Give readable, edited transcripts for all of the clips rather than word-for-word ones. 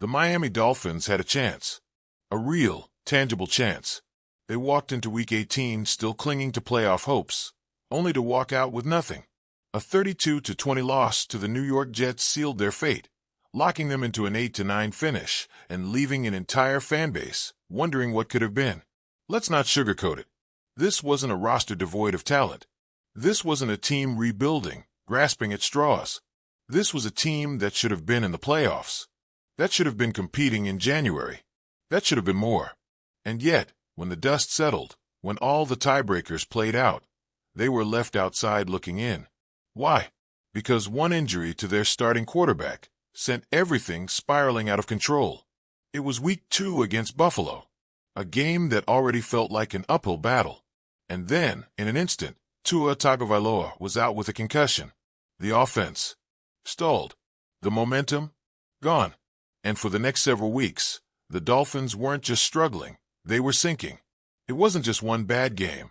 The Miami Dolphins had a chance. A real, tangible chance. They walked into Week 18 still clinging to playoff hopes, only to walk out with nothing. A 32-20 loss to the New York Jets sealed their fate, locking them into an 8-9 finish and leaving an entire fanbase wondering what could have been. Let's not sugarcoat it. This wasn't a roster devoid of talent. This wasn't a team rebuilding, grasping at straws. This was a team that should have been in the playoffs. That should have been competing in January. That should have been more. And yet, when the dust settled, when all the tiebreakers played out, they were left outside looking in. Why? Because one injury to their starting quarterback sent everything spiraling out of control. It was Week 2 against Buffalo, a game that already felt like an uphill battle. And then, in an instant, Tua Tagovailoa was out with a concussion. The offense stalled. The momentum gone. And for the next several weeks, the Dolphins weren't just struggling, they were sinking. It wasn't just one bad game.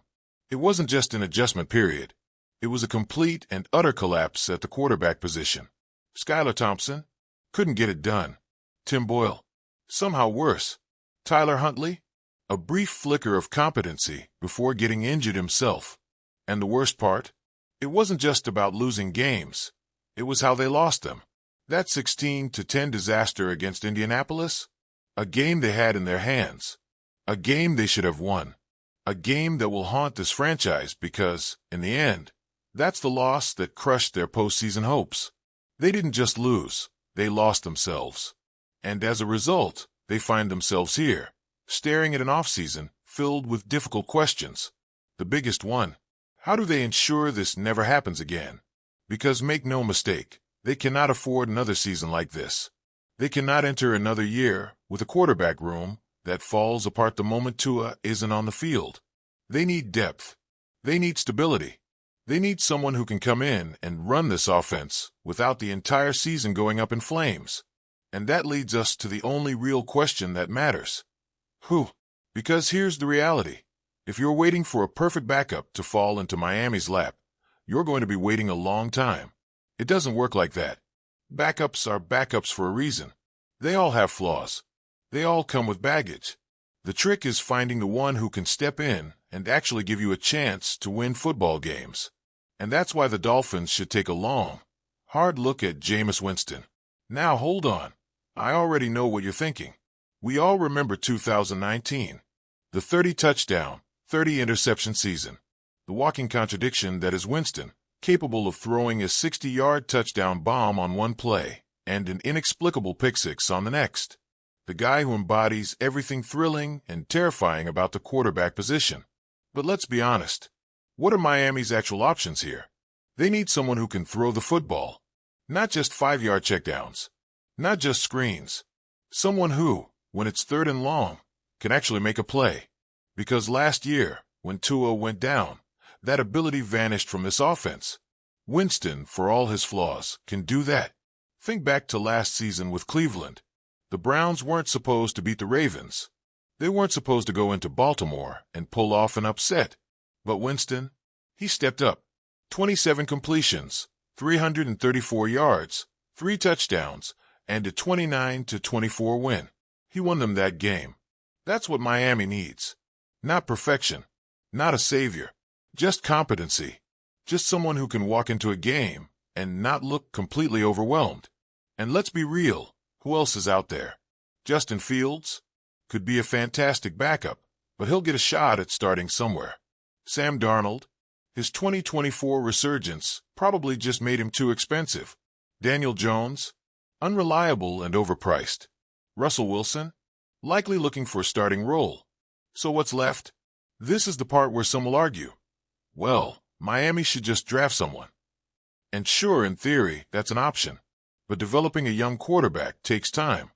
It wasn't just an adjustment period. It was a complete and utter collapse at the quarterback position. Skylar Thompson couldn't get it done. Tim Boyle, somehow worse. Tyler Huntley, a brief flicker of competency before getting injured himself. And the worst part? It wasn't just about losing games. It was how they lost them. That 16-10 disaster against Indianapolis? A game they had in their hands. A game they should have won. A game that will haunt this franchise because, in the end, that's the loss that crushed their postseason hopes. They didn't just lose, they lost themselves. And as a result, they find themselves here, staring at an offseason filled with difficult questions. The biggest one, how do they ensure this never happens again? Because make no mistake, they cannot afford another season like this. They cannot enter another year with a quarterback room that falls apart the moment Tua isn't on the field. They need depth. They need stability. They need someone who can come in and run this offense without the entire season going up in flames. And that leads us to the only real question that matters. Who? Because here's the reality. If you're waiting for a perfect backup to fall into Miami's lap, you're going to be waiting a long time. It doesn't work like that. Backups are backups for a reason. They all have flaws. They all come with baggage. The trick is finding the one who can step in and actually give you a chance to win football games. And that's why the Dolphins should take a long, hard look at Jameis Winston. Now hold on. I already know what you're thinking. We all remember 2019. The 30-touchdown, 30-interception season. The walking contradiction that is Winston, capable of throwing a 60-yard touchdown bomb on one play and an inexplicable pick-six on the next. The guy who embodies everything thrilling and terrifying about the quarterback position. But let's be honest. What are Miami's actual options here? They need someone who can throw the football. Not just 5-yard checkdowns. Not just screens. Someone who, when it's 3rd and long, can actually make a play. Because last year, when Tua went down, that ability vanished from this offense. Winston, for all his flaws, can do that. Think back to last season with Cleveland. The Browns weren't supposed to beat the Ravens. They weren't supposed to go into Baltimore and pull off an upset. But Winston, he stepped up. 27 completions, 334 yards, 3 touchdowns, and a 29-24 win. He won them that game. That's what Miami needs. Not perfection. Not a savior. Just competency. Just someone who can walk into a game and not look completely overwhelmed. And let's be real. Who else is out there? Justin Fields? Could be a fantastic backup, but he'll get a shot at starting somewhere. Sam Darnold? His 2024 resurgence probably just made him too expensive. Daniel Jones? Unreliable and overpriced. Russell Wilson? Likely looking for a starting role. So what's left? This is the part where some will argue. Well, Miami should just draft someone. And sure, in theory, that's an option. But developing a young quarterback takes time.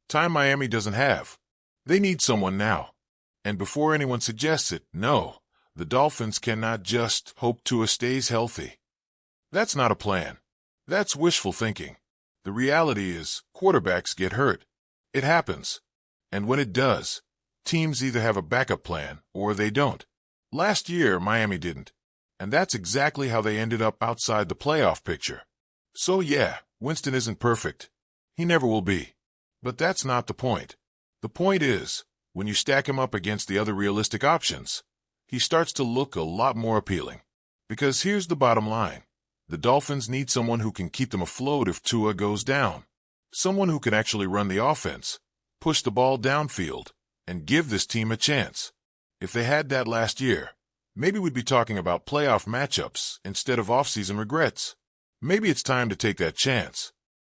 Time Miami doesn't have. They need someone now. And before anyone suggests it, no, the Dolphins cannot just hope Tua stays healthy. That's not a plan. That's wishful thinking. The reality is, quarterbacks get hurt. It happens. And when it does, teams either have a backup plan or they don't. Last year, Miami didn't. And that's exactly how they ended up outside the playoff picture. So yeah, Winston isn't perfect. He never will be. But that's not the point. The point is, when you stack him up against the other realistic options, he starts to look a lot more appealing. Because here's the bottom line. The Dolphins need someone who can keep them afloat if Tua goes down. Someone who can actually run the offense, push the ball downfield, and give this team a chance. If they had that last year, maybe we'd be talking about playoff matchups instead of off-season regrets. Maybe it's time to take that chance.